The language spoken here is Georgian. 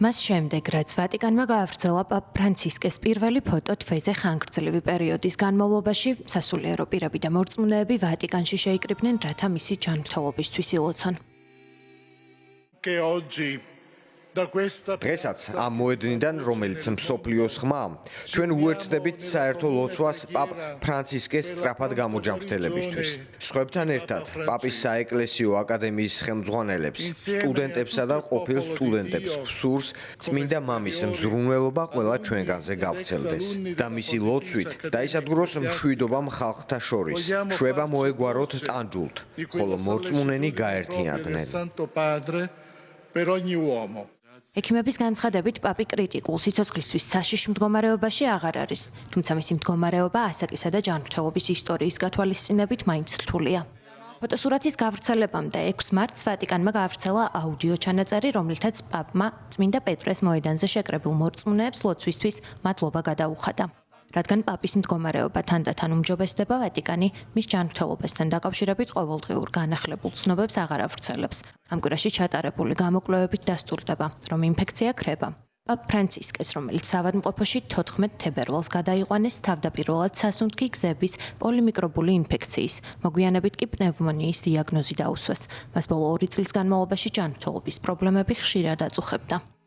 მას შემდეგ, რაც ვატიკანმა გაავრცელა პაპ ფრანცისკეს პირველი ფოტო თვეზე ხანგრძლივი პერიოდის განმავლობაში, სასულიერო პირები და მორწმუნეები ვატიკანში შეიკრიბნენ, რათა მისი ჯანმრთელობისთვის ილოცონ. დღესაც ამ მოედნიდან, რომელიც მსოფლიოს ხმაა, ჩვენ უერთდებით საერთო ლოცვას პაპ ფრანცისკეს სწრაფად გამოჯანმრთელებისთვის. სხვებთან ერთად, პაპის საეკლესიო აკადემიის ხელმძღვანელებს, სტუდენტებსა და ყოფილ სტუდენტებს ვსურს წმინდა მამის მზრუნველობა ყველა ჩვენგანზე გავრცელდეს და მისი ლოცვით დაისადგუროს მშვიდობა ხალხთა შორის. შვება მოეგვაროთ ტანჯულთ, ხოლო მორწმუნენი გაერთიანდნენ. ექიმების განცხადებით, პაპი კრიტიკულ სიცოცხლისთვის საშიში მდგომარეობაში აღარ არის, თუმცა მისი მდგომარეობა ასაკისა და ჯანმრთელობის ისტორიის გათვალისწინებით მაინც რთულია. ფოტოსურათის გავრცელებამდე 6 მარტს ვატიკანმა გაავრცელა აუდიო ჩანაწერი, რომლითაც პაპმა წმინდა პეტრეს მოედანზე შეკრებილ მორწმუნეებს ლოცვისთვის მადლობა გადაუხადა. რადგან პაპის მდგომარეობა თანდათან უმჯობესდება, ვატიკანი მის ჯანმრთელობასთან დაკავშირებით ყოველდღიურ განახლებულ ცნობებს აღარ ავრცელებს. ამ კვირაში ჩატარებული გამოკვლევებით დასტურდება, რომ ინფექცია ქრება. პაპ ფრანცისკეს, რომელიც საავადმყოფოში 14 თებერვალს გადაიყვანეს, თავდაპირველად სასუნთქი გზების პოლიმიკრობული ინფექციის, მოგვიანებით კი პნევმონიის დიაგნოზი დაუსვეს. მას ბოლო 2 წლის განმავლობაში ჯანმრთელობის პრობლემები ხშირად აწუხებდა.